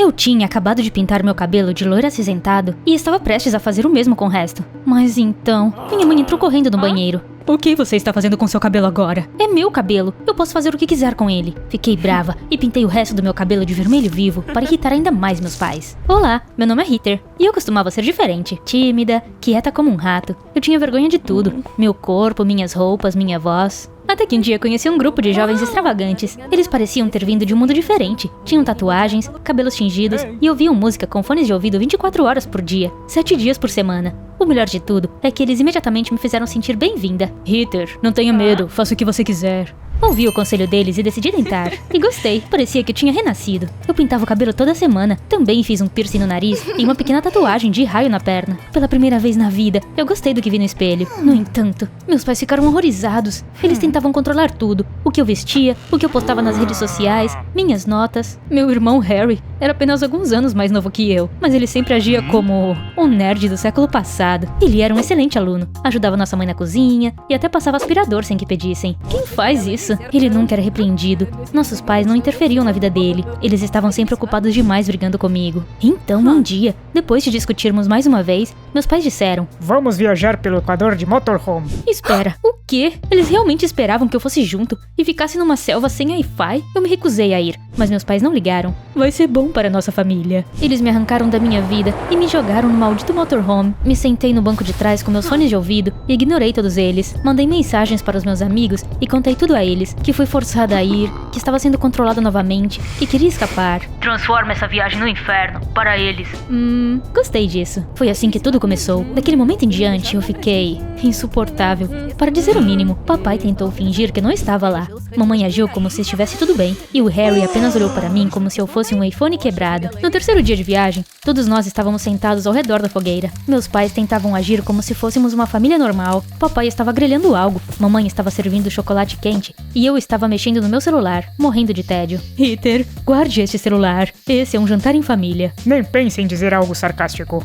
Eu tinha acabado de pintar meu cabelo de loiro acinzentado e estava prestes a fazer o mesmo com o resto. Mas então, minha mãe entrou correndo no banheiro. O que você está fazendo com seu cabelo agora? É meu cabelo, eu posso fazer o que quiser com ele. Fiquei brava e pintei o resto do meu cabelo de vermelho vivo para irritar ainda mais meus pais. Olá, meu nome é Heather e eu costumava ser diferente, tímida, quieta como um rato. Eu tinha vergonha de tudo, meu corpo, minhas roupas, minha voz. Até que um dia conheci um grupo de jovens extravagantes. Eles pareciam ter vindo de um mundo diferente. Tinham tatuagens, cabelos tingidos e ouviam música com fones de ouvido 24 horas por dia, 7 dias por semana. O melhor de tudo é que eles imediatamente me fizeram sentir bem-vinda. Heather, não tenha medo, faça o que você quiser. Ouvi o conselho deles e decidi tentar. E gostei, parecia que eu tinha renascido. Eu pintava o cabelo toda semana. Também fiz um piercing no nariz e uma pequena tatuagem de raio na perna. Pela primeira vez na vida, eu gostei do que vi no espelho. No entanto, meus pais ficaram horrorizados. Eles tentavam controlar tudo. O que eu vestia, o que eu postava nas redes sociais, minhas notas. Meu irmão Harry era apenas alguns anos mais novo que eu, mas ele sempre agia como um nerd do século passado. Ele era um excelente aluno. Ajudava nossa mãe na cozinha e até passava aspirador sem que pedissem. Quem faz isso? Ele nunca era repreendido. Nossos pais não interferiam na vida dele. Eles estavam sempre ocupados demais brigando comigo. Então, um dia, depois de discutirmos mais uma vez, meus pais disseram: vamos viajar pelo Equador de motorhome. Espera, o quê? Eles realmente esperavam que eu fosse junto e ficasse numa selva sem Wi-Fi? Eu me recusei a ir, mas meus pais não ligaram. Vai ser bom para nossa família. Eles me arrancaram da minha vida e me jogaram no maldito motorhome. Me sentei no banco de trás com meus fones de ouvido e ignorei todos eles. Mandei mensagens para os meus amigos e contei tudo a eles. Que fui forçada a ir, que estava sendo controlada novamente e queria escapar. Transforma essa viagem no inferno, para eles. Gostei disso. Foi assim que tudo começou. Daquele momento em diante, eu fiquei insuportável. Para dizer o mínimo, papai tentou fingir que não estava lá. Mamãe agiu como se estivesse tudo bem, e o Harry apenas olhou para mim como se eu fosse um iPhone quebrado. No terceiro dia de viagem, todos nós estávamos sentados ao redor da fogueira. Meus pais tentavam agir como se fôssemos uma família normal. Papai estava grelhando algo, mamãe estava servindo chocolate quente, e eu estava mexendo no meu celular, morrendo de tédio. Heather, guarde este celular. Esse é um jantar em família. Nem pense em dizer algo sarcástico.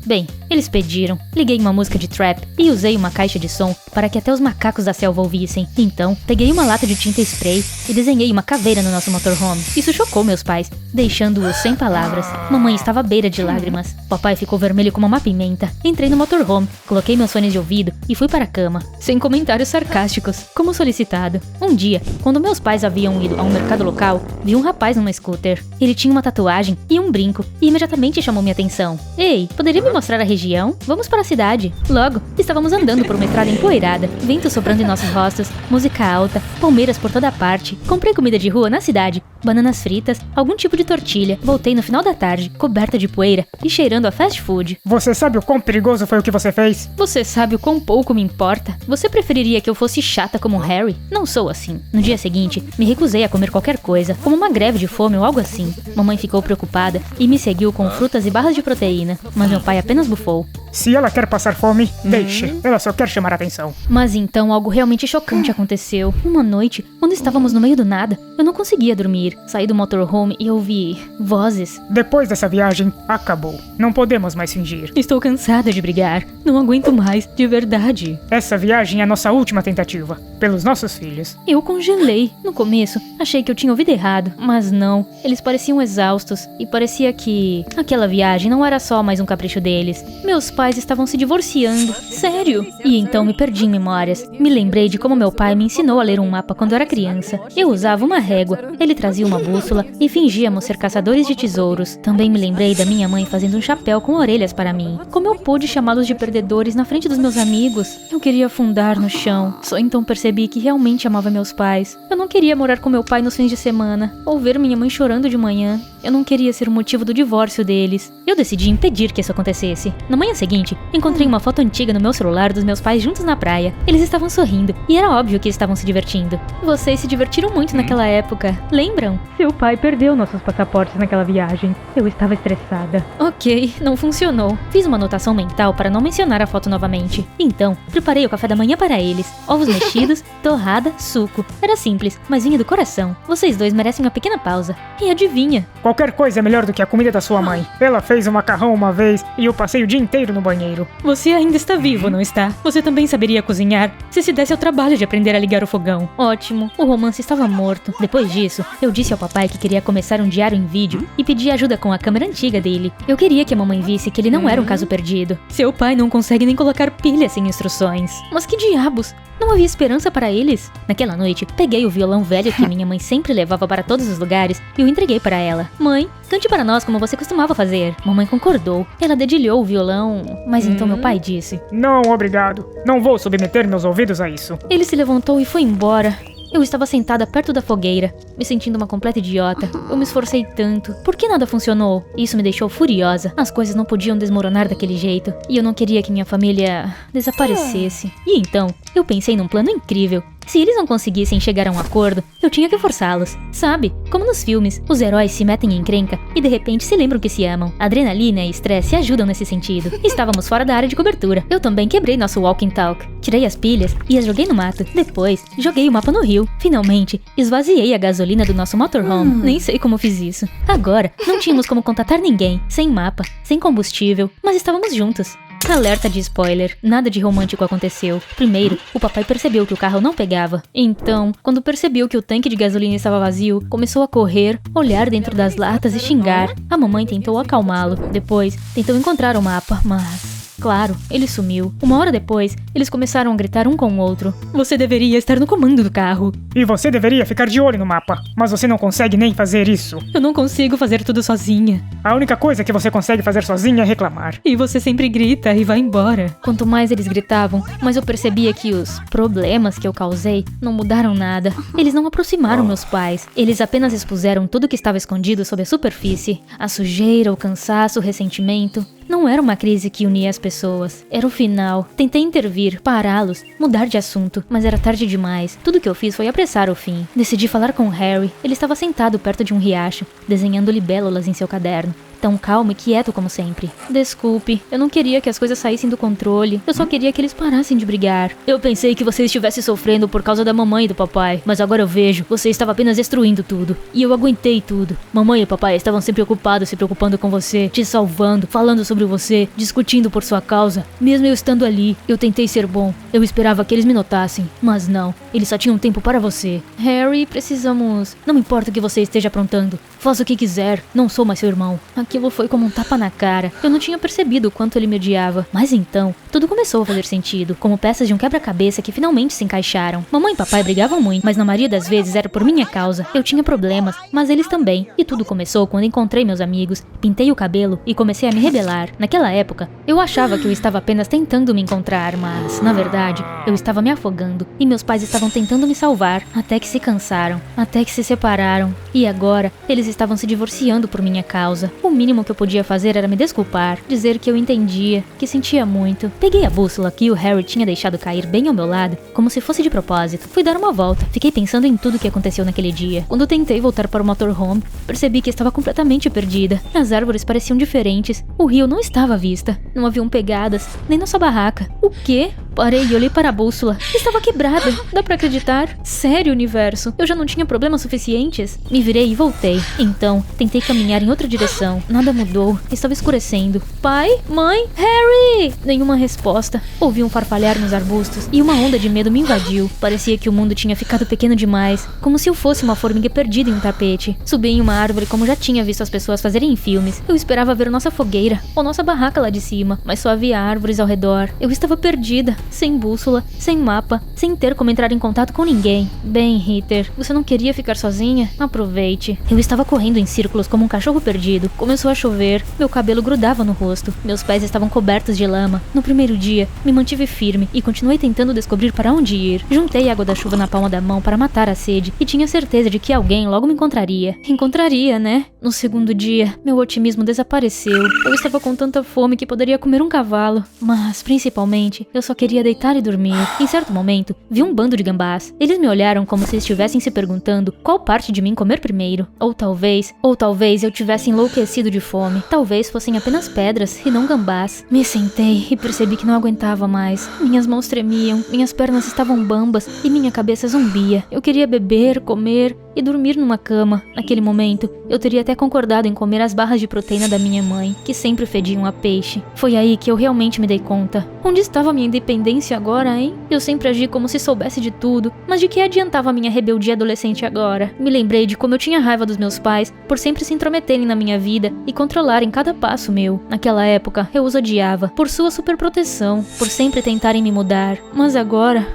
Bem, eles pediram. Liguei uma música de trap e usei uma caixa de som para que até os macacos da selva ouvissem. Então, peguei uma lata de tinta spray e desenhei uma caveira no nosso motorhome. Isso chocou meus pais, deixando-os sem palavras. Mamãe estava à beira de lágrimas. Papai ficou vermelho como uma pimenta. Entrei no motorhome, coloquei meus fones de ouvido e fui para a cama, sem comentários sarcásticos, como solicitado. Um dia, quando meus pais haviam ido a um mercado local, vi um rapaz numa scooter. Ele tinha uma tatuagem e um brinco e imediatamente chamou minha atenção. Ei, poderia me mostrar a região? Vamos para a cidade. Logo, estávamos andando por uma estrada empoeirada, vento soprando em nossos rostos, música alta, palmeiras por toda parte. Comprei comida de rua na cidade, bananas fritas, algum tipo de tortilha. Voltei no final da tarde, coberta de poeira e cheirando a fast food. Você sabe o quão perigoso foi o que você fez? Você sabe o quão pouco me importa? Você preferiria que eu fosse chata como Harry? Não sou assim. No dia seguinte, me recusei a comer qualquer coisa, como uma greve de fome ou algo assim. Mamãe ficou preocupada e me seguiu com frutas e barras de proteína, mas meu pai apenas bufou. Se ela quer passar fome, deixe. Ela só quer chamar a atenção. Mas então algo realmente chocante aconteceu. Uma noite, quando estávamos no meio do nada, eu não conseguia dormir. Saí do motorhome e ouvi vozes. Depois dessa viagem, acabou. Não podemos mais fingir. Estou cansada de brigar. Não aguento mais, de verdade. Essa viagem é a nossa última tentativa. Pelos nossos filhos. Eu congelei. No começo, achei que eu tinha ouvido errado. Mas não. Eles pareciam exaustos. E parecia que aquela viagem não era só mais um capricho deles. Meus pais estavam se divorciando. Sério? E então me perdi em memórias. Me lembrei de como meu pai me ensinou a ler um mapa quando era criança. Eu usava uma régua. Ele trazia uma bússola e fingíamos ser caçadores de tesouros. Também me lembrei da minha mãe fazendo um chapéu com orelhas para mim. Como eu pude chamá-los de perdedores na frente dos meus amigos? Eu queria afundar no chão. Só então percebi que realmente amava meus pais. Eu não queria morar com meu pai nos fins de semana, ou ver minha mãe chorando de manhã. Eu não queria ser o motivo do divórcio deles. Eu decidi impedir que isso acontecesse. Na manhã seguinte, encontrei uma foto antiga no meu celular dos meus pais juntos na praia. Eles estavam sorrindo, e era óbvio que estavam se divertindo. Vocês se divertiram muito naquela época, lembram? Seu pai perdeu nossos passaportes naquela viagem. Eu estava estressada. Ok, não funcionou. Fiz uma anotação mental para não mencionar a foto novamente. Então, preparei o café da manhã para eles. Ovos mexidos, torrada, suco. Era simples, mas vinha do coração. Vocês dois merecem uma pequena pausa. E adivinha? Qualquer coisa é melhor do que a comida da sua mãe. Ela fez um macarrão uma vez e eu passei o dia inteiro no no banheiro. Você ainda está vivo, não está? Você também saberia cozinhar se se desse ao trabalho de aprender a ligar o fogão. Ótimo, o romance estava morto. Depois disso, eu disse ao papai que queria começar um diário em vídeo e pedi ajuda com a câmera antiga dele. Eu queria que a mamãe visse que ele não era um caso perdido. Seu pai não consegue nem colocar pilha sem instruções. Mas que diabos? Não havia esperança para eles? Naquela noite, peguei o violão velho que minha mãe sempre levava para todos os lugares e o entreguei para ela. Mãe, cante para nós como você costumava fazer. Mamãe concordou. Ela dedilhou o violão, mas então meu pai disse: Não, obrigado. Não vou submeter meus ouvidos a isso. Ele se levantou e foi embora. Eu estava sentada perto da fogueira, me sentindo uma completa idiota. Eu me esforcei tanto. Por que nada funcionou? Isso me deixou furiosa. As coisas não podiam desmoronar daquele jeito. E eu não queria que minha família desaparecesse. E então, eu pensei num plano incrível. Se eles não conseguissem chegar a um acordo, eu tinha que forçá-los. Sabe? Como nos filmes, os heróis se metem em encrenca e de repente se lembram que se amam. Adrenalina e estresse ajudam nesse sentido. Estávamos fora da área de cobertura. Eu também quebrei nosso walking talk. Tirei as pilhas e as joguei no mato. Depois, joguei o mapa no rio. Finalmente, esvaziei a gasolina do nosso motorhome. Nem sei como fiz isso. Agora, não tínhamos como contatar ninguém. Sem mapa, sem combustível, mas estávamos juntos. Alerta de spoiler, nada de romântico aconteceu. Primeiro, o papai percebeu que o carro não pegava. Então, quando percebeu que o tanque de gasolina estava vazio, começou a correr, olhar dentro das latas e xingar. A mamãe tentou acalmá-lo. Depois, tentou encontrar o mapa, mas... Claro, ele sumiu. Uma hora depois, eles começaram a gritar um com o outro. Você deveria estar no comando do carro. E você deveria ficar de olho no mapa. Mas você não consegue nem fazer isso. Eu não consigo fazer tudo sozinha. A única coisa que você consegue fazer sozinha é reclamar. E você sempre grita e vai embora. Quanto mais eles gritavam, mais eu percebia que os problemas que eu causei não mudaram nada. Eles não aproximaram meus pais. Eles apenas expuseram tudo que estava escondido sob a superfície. A sujeira, o cansaço, o ressentimento. Não era uma crise que unia as pessoas. Era o final. Tentei intervir, pará-los, mudar de assunto, mas era tarde demais. Tudo que eu fiz foi apressar o fim. Decidi falar com Harry. Ele estava sentado perto de um riacho, desenhando libélulas em seu caderno. Tão calmo e quieto como sempre. Desculpe, eu não queria que as coisas saíssem do controle. Eu só queria que eles parassem de brigar. Eu pensei que você estivesse sofrendo por causa da mamãe e do papai, mas agora eu vejo, você estava apenas destruindo tudo. E eu aguentei tudo. Mamãe e papai estavam sempre ocupados se preocupando com você, te salvando, falando sobre você, discutindo por sua causa. Mesmo eu estando ali, eu tentei ser bom. Eu esperava que eles me notassem, mas não. Eles só tinham tempo para você. Harry, precisamos... Não importa o que você esteja aprontando. Faça o que quiser. Não sou mais seu irmão. Aquilo foi como um tapa na cara. Eu não tinha percebido o quanto ele me odiava. Mas então, tudo começou a fazer sentido, como peças de um quebra-cabeça que finalmente se encaixaram. Mamãe e papai brigavam muito, mas na maioria das vezes era por minha causa. Eu tinha problemas, mas eles também. E tudo começou quando encontrei meus amigos, pintei o cabelo e comecei a me rebelar. Naquela época, eu achava que eu estava apenas tentando me encontrar, mas, na verdade, eu estava me afogando. E meus pais estavam tentando me salvar, até que se cansaram, até que se separaram. E agora, eles estavam se divorciando por minha causa. O mínimo que eu podia fazer era me desculpar, dizer que eu entendia, que sentia muito. Peguei a bússola que o Harry tinha deixado cair bem ao meu lado, como se fosse de propósito. Fui dar uma volta. Fiquei pensando em tudo que aconteceu naquele dia. Quando tentei voltar para o motorhome, percebi que estava completamente perdida. As árvores pareciam diferentes. O rio não estava à vista. Não haviam pegadas, nem nossa barraca. O quê? Parei e olhei para a bússola. Estava quebrada. Dá pra acreditar? Sério, universo? Eu já não tinha problemas suficientes? Me virei e voltei. Então, tentei caminhar em outra direção. Nada mudou. Estava escurecendo. Pai? Mãe? Harry! Nenhuma resposta. Ouvi um farfalhar nos arbustos e uma onda de medo me invadiu. Parecia que o mundo tinha ficado pequeno demais, como se eu fosse uma formiga perdida em um tapete. Subi em uma árvore como já tinha visto as pessoas fazerem em filmes. Eu esperava ver nossa fogueira ou nossa barraca lá de cima, mas só havia árvores ao redor. Eu estava perdida, sem bússola, sem mapa, sem ter como entrar em contato com ninguém. Bem, Ritter, você não queria ficar sozinha? Aproveite. Eu estava correndo em círculos como um cachorro perdido. Começou a chover, meu cabelo grudava no rosto, meus pés estavam cobertos de lama. No primeiro dia, me mantive firme e continuei tentando descobrir para onde ir. Juntei água da chuva na palma da mão para matar a sede e tinha certeza de que alguém logo me encontraria. Encontraria, né? No segundo dia, meu otimismo desapareceu. Eu estava com tanta fome que poderia comer um cavalo, mas, principalmente, eu só queria queria deitar e dormir. Em certo momento, vi um bando de gambás. Eles me olharam como se estivessem se perguntando qual parte de mim comer primeiro. Ou talvez eu tivesse enlouquecido de fome. Talvez fossem apenas pedras e não gambás. Me sentei e percebi que não aguentava mais. Minhas mãos tremiam, minhas pernas estavam bambas e minha cabeça zumbia. Eu queria beber, comer e dormir numa cama. Naquele momento, eu teria até concordado em comer as barras de proteína da minha mãe, que sempre fediam a peixe. Foi aí que eu realmente me dei conta. Onde estava minha independência agora, hein? Eu sempre agi como se soubesse de tudo, mas de que adiantava minha rebeldia adolescente agora? Me lembrei de como eu tinha raiva dos meus pais por sempre se intrometerem na minha vida e controlarem cada passo meu. Naquela época, eu os odiava por sua superproteção, por sempre tentarem me mudar. Mas agora,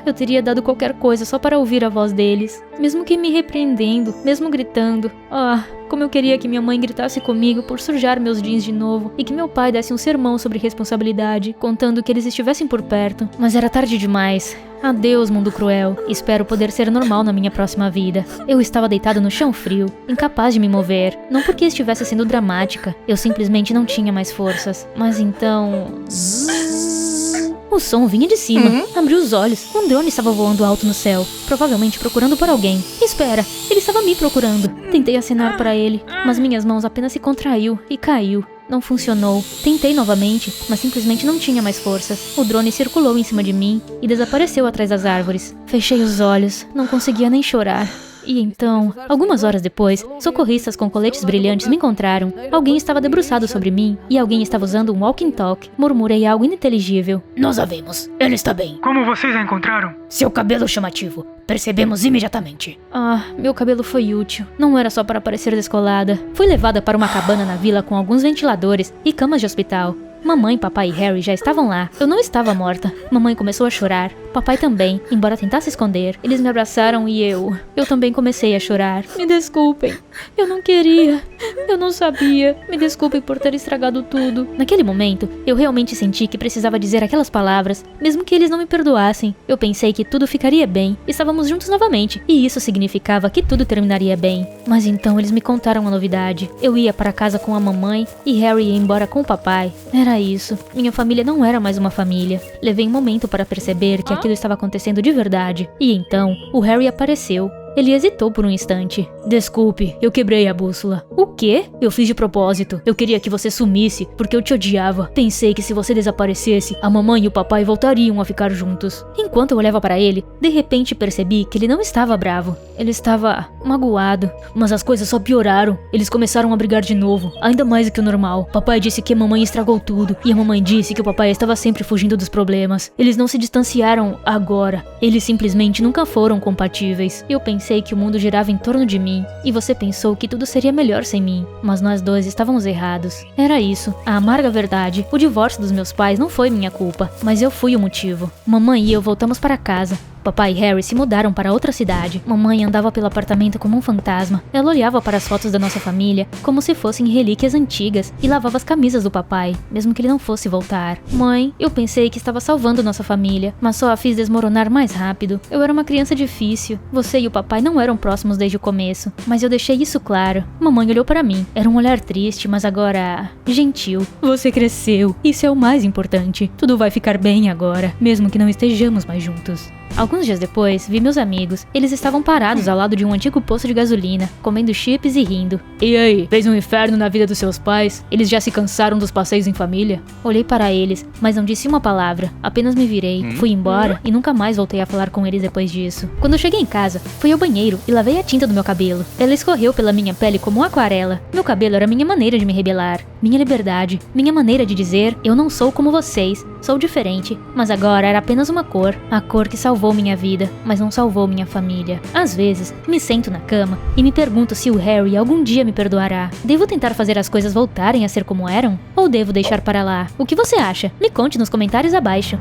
eu teria dado qualquer coisa só para ouvir a voz deles. Mesmo que me repreendendo, mesmo gritando. Como eu queria que minha mãe gritasse comigo por sujar meus jeans de novo e que meu pai desse um sermão sobre responsabilidade, contando que eles estivessem por perto. Mas era tarde demais. Adeus, mundo cruel. Espero poder ser normal na minha próxima vida. Eu estava deitado no chão frio, incapaz de me mover. Não porque estivesse sendo dramática, eu simplesmente não tinha mais forças. Mas então... O som vinha de cima. Abri os olhos. Um drone estava voando alto no céu, provavelmente procurando por alguém. Espera, ele estava me procurando. Tentei acenar para ele, mas minhas mãos apenas se contraiu e caiu. Não funcionou. Tentei novamente, mas simplesmente não tinha mais forças. O drone circulou em cima de mim e desapareceu atrás das árvores. Fechei os olhos, não conseguia nem chorar. E então, algumas horas depois, socorristas com coletes brilhantes me encontraram. Alguém estava debruçado sobre mim e alguém estava usando um walkie-talkie. Murmurei algo ininteligível. Nós a vimos. Ele está bem. Como vocês a encontraram? Seu cabelo chamativo. Percebemos imediatamente. Meu cabelo foi útil. Não era só para parecer descolada. Fui levada para uma cabana na vila com alguns ventiladores e camas de hospital. Mamãe, papai e Harry já estavam lá. Eu não estava morta. Mamãe começou a chorar. Papai também, embora tentasse esconder. Eles me abraçaram e eu também comecei a chorar. Me desculpem. Eu não queria. Eu não sabia. Me desculpem por ter estragado tudo. Naquele momento, eu realmente senti que precisava dizer aquelas palavras, mesmo que eles não me perdoassem. Eu pensei que tudo ficaria bem. Estávamos juntos novamente, e isso significava que tudo terminaria bem. Mas então eles me contaram a novidade. Eu ia para casa com a mamãe e Harry ia embora com o papai. Era isso. Minha família não era mais uma família. Levei um momento para perceber que aquilo estava acontecendo de verdade. E então, o Harry apareceu. Ele hesitou por um instante. Desculpe, eu quebrei a bússola. O quê? Eu fiz de propósito. Eu queria que você sumisse, porque eu te odiava. Pensei que se você desaparecesse, a mamãe e o papai voltariam a ficar juntos. Enquanto eu olhava para ele, de repente percebi que ele não estava bravo. Ele estava magoado. Mas as coisas só pioraram. Eles começaram a brigar de novo, ainda mais do que o normal. Papai disse que a mamãe estragou tudo, e a mamãe disse que o papai estava sempre fugindo dos problemas. Eles não se distanciaram agora. Eles simplesmente nunca foram compatíveis. Eu pensei que o mundo girava em torno de mim, e você pensou que tudo seria melhor sem mim. Mas nós dois estávamos errados. Era isso, a amarga verdade. O divórcio dos meus pais não foi minha culpa, mas eu fui o motivo. Mamãe e eu voltamos para casa. Papai e Harry se mudaram para outra cidade. Mamãe andava pelo apartamento como um fantasma. Ela olhava para as fotos da nossa família como se fossem relíquias antigas e lavava as camisas do papai, mesmo que ele não fosse voltar. Mãe, eu pensei que estava salvando nossa família, mas só a fiz desmoronar mais rápido. Eu era uma criança difícil. Você e o papai não eram próximos desde o começo, mas eu deixei isso claro. Mamãe olhou para mim. Era um olhar triste, mas agora gentil. Você cresceu. Isso é o mais importante. Tudo vai ficar bem agora, mesmo que não estejamos mais juntos. Alguns dias depois, vi meus amigos. Eles estavam parados ao lado de um antigo posto de gasolina, comendo chips e rindo. E aí, fez um inferno na vida dos seus pais? Eles já se cansaram dos passeios em família? Olhei para eles, mas não disse uma palavra. Apenas me virei, fui embora e nunca mais voltei a falar com eles depois disso. Quando eu cheguei em casa, fui ao banheiro e lavei a tinta do meu cabelo. Ela escorreu pela minha pele como aquarela. Meu cabelo era minha maneira de me rebelar, minha liberdade, minha maneira de dizer: eu não sou como vocês, sou diferente. Mas agora era apenas uma cor, a cor que salvou minha vida, mas não salvou minha família. Às vezes, me sento na cama e me pergunto se o Harry algum dia me perdoará. Devo tentar fazer as coisas voltarem a ser como eram? Ou devo deixar para lá? O que você acha? Me conte nos comentários abaixo.